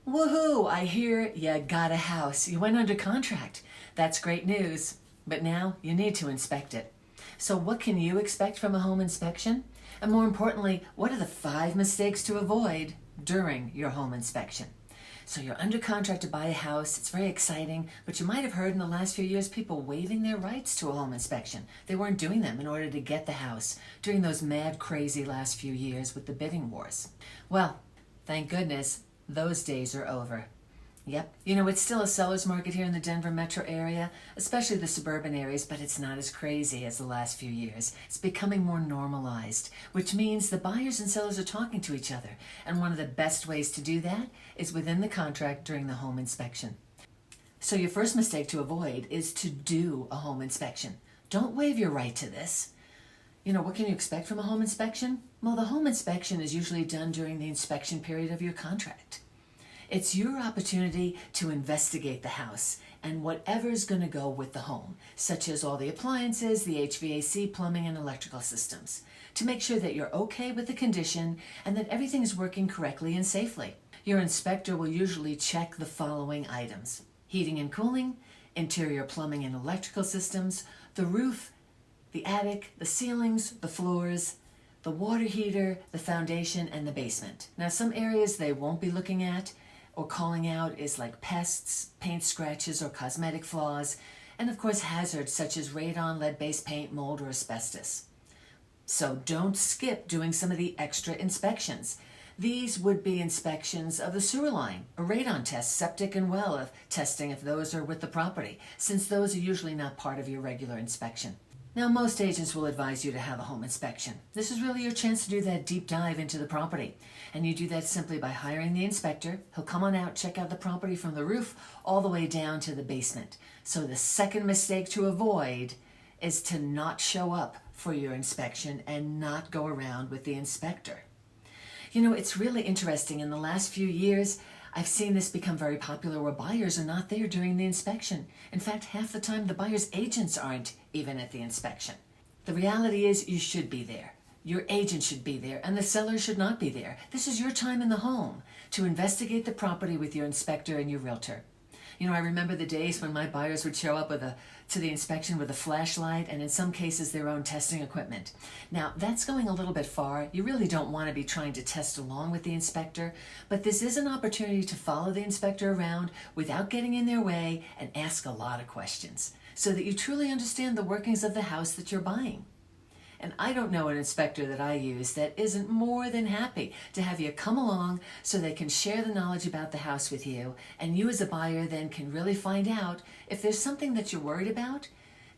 Woohoo! I hear you got a house. You went under contract. That's great news. But now you need to inspect it. So what can you expect from a home inspection? And more importantly, what are the 5 mistakes to avoid during your home inspection? So you're under contract to buy a house. It's very exciting, but you might have heard in the last few years people waiving their rights to a home inspection. They weren't doing them in order to get the house during those mad, crazy last few years with the bidding wars. Well, thank goodness those days are over. Yep, it's still a seller's market here in the Denver metro area, especially the suburban areas, but it's not as crazy as the last few years. It's becoming more normalized, which means the buyers and sellers are talking to each other. And one of the best ways to do that is within the contract during the home inspection. So your first mistake to avoid is to do a home inspection. Don't waive your right to this. What can you expect from a home inspection? Well, the home inspection is usually done during the inspection period of your contract. It's your opportunity to investigate the house and whatever's going to go with the home, such as all the appliances, the HVAC, plumbing, and electrical systems, to make sure that you're okay with the condition and that everything is working correctly and safely. Your inspector will usually check the following items: heating and cooling, interior plumbing and electrical systems, the roof, the attic, the ceilings, the floors, the water heater, the foundation, and the basement. Now, some areas they won't be looking at or calling out is like pests, paint scratches, or cosmetic flaws, and of course hazards such as radon, lead-based paint, mold, or asbestos. So don't skip doing some of the extra inspections. These would be inspections of the sewer line, a radon test, septic and well of testing if those are with the property, since those are usually not part of your regular inspection. Now, most agents will advise you to have a home inspection. This is really your chance to do that deep dive into the property. And you do that simply by hiring the inspector. He'll come on out, check out the property from the roof all the way down to the basement. So the second mistake to avoid is to not show up for your inspection and not go around with the inspector. It's really interesting. In the last few years, I've seen this become very popular where buyers are not there during the inspection. In fact, half the time the buyer's agents aren't even at the inspection. The reality is you should be there. Your agent should be there, and the seller should not be there. This is your time in the home to investigate the property with your inspector and your realtor. I remember the days when my buyers would show up to the inspection with a flashlight and in some cases their own testing equipment. Now, that's going a little bit far. You really don't want to be trying to test along with the inspector, but this is an opportunity to follow the inspector around without getting in their way and ask a lot of questions so that you truly understand the workings of the house that you're buying. And I don't know an inspector that I use that isn't more than happy to have you come along so they can share the knowledge about the house with you, and you as a buyer then can really find out if there's something that you're worried about.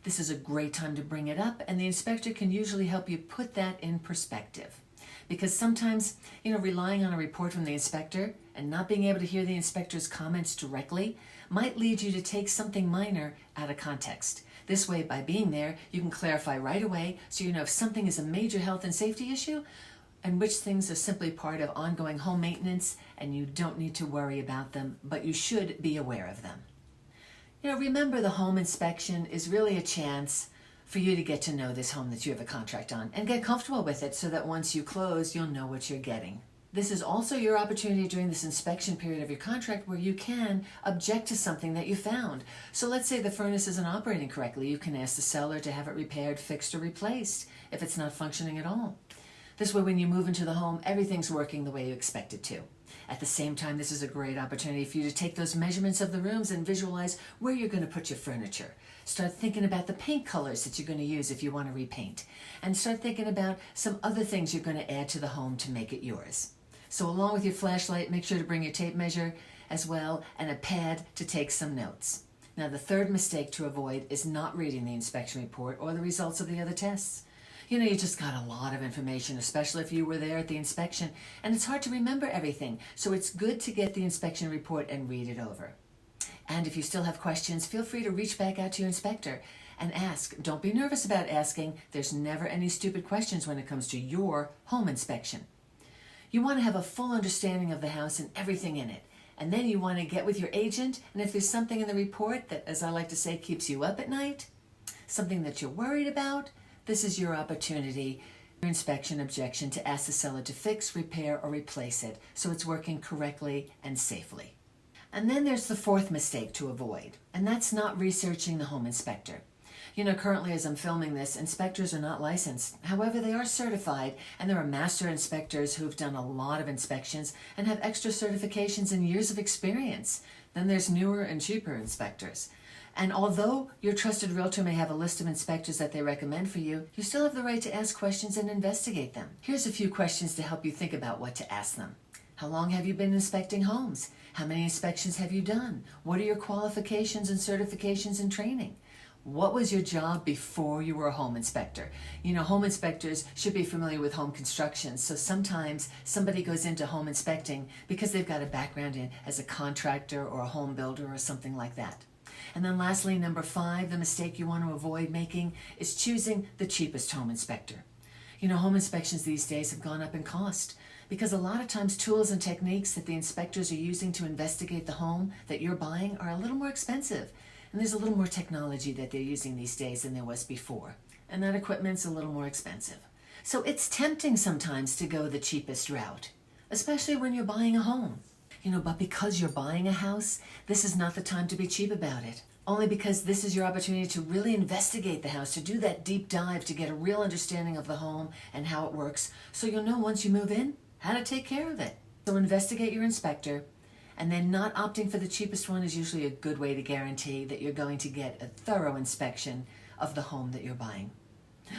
This is a great time to bring it up, and the inspector can usually help you put that in perspective. Because sometimes, relying on a report from the inspector and not being able to hear the inspector's comments directly might lead you to take something minor out of context. This way, by being there, you can clarify right away so you know if something is a major health and safety issue and which things are simply part of ongoing home maintenance and you don't need to worry about them, but you should be aware of them. Remember, the home inspection is really a chance for you to get to know this home that you have a contract on and get comfortable with it so that once you close, you'll know what you're getting. This is also your opportunity during this inspection period of your contract where you can object to something that you found. So let's say the furnace isn't operating correctly. You can ask the seller to have it repaired, fixed, or replaced if it's not functioning at all. This way, when you move into the home, everything's working the way you expect it to. At the same time, this is a great opportunity for you to take those measurements of the rooms and visualize where you're going to put your furniture. Start thinking about the paint colors that you're going to use if you want to repaint. And start thinking about some other things you're going to add to the home to make it yours. So along with your flashlight, make sure to bring your tape measure as well and a pad to take some notes. Now, the third mistake to avoid is not reading the inspection report or the results of the other tests. You just got a lot of information, especially if you were there at the inspection, and it's hard to remember everything. So it's good to get the inspection report and read it over. And if you still have questions, feel free to reach back out to your inspector and ask. Don't be nervous about asking. There's never any stupid questions when it comes to your home inspection. You want to have a full understanding of the house and everything in it. And then you want to get with your agent, and if there's something in the report that, as I like to say, keeps you up at night, something that you're worried about, this is your opportunity, your inspection objection, to ask the seller to fix, repair, or replace it so it's working correctly and safely. And then there's the fourth mistake to avoid, and that's not researching the home inspector. Currently as I'm filming this, inspectors are not licensed. However, they are certified, and there are master inspectors who've done a lot of inspections and have extra certifications and years of experience. Then there's newer and cheaper inspectors. And although your trusted realtor may have a list of inspectors that they recommend for you, you still have the right to ask questions and investigate them. Here's a few questions to help you think about what to ask them. How long have you been inspecting homes? How many inspections have you done? What are your qualifications and certifications and training? What was your job before you were a home inspector? Home inspectors should be familiar with home construction, so sometimes somebody goes into home inspecting because they've got a background in as a contractor or a home builder or something like that. And then lastly, number 5, the mistake you want to avoid making is choosing the cheapest home inspector. Home inspections these days have gone up in cost because a lot of times tools and techniques that the inspectors are using to investigate the home that you're buying are a little more expensive. And there's a little more technology that they're using these days than there was before. And that equipment's a little more expensive. So it's tempting sometimes to go the cheapest route, especially when you're buying a home. But because you're buying a house, this is not the time to be cheap about it. Only because this is your opportunity to really investigate the house, to do that deep dive, to get a real understanding of the home and how it works, so you'll know once you move in how to take care of it. So investigate your inspector. And then not opting for the cheapest one is usually a good way to guarantee that you're going to get a thorough inspection of the home that you're buying.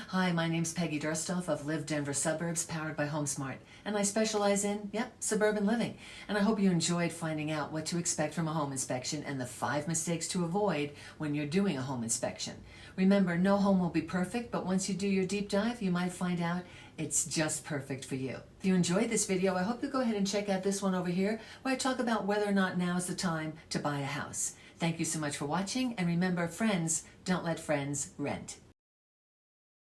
Hi, my name's Peggy Dursthoff of Live Denver Suburbs, powered by HomeSmart, and I specialize in, suburban living. And I hope you enjoyed finding out what to expect from a home inspection and the 5 mistakes to avoid when you're doing a home inspection. Remember, no home will be perfect, but once you do your deep dive, you might find out it's just perfect for you. If you enjoyed this video, I hope you go ahead and check out this one over here, where I talk about whether or not now is the time to buy a house. Thank you so much for watching, and remember, friends don't let friends rent.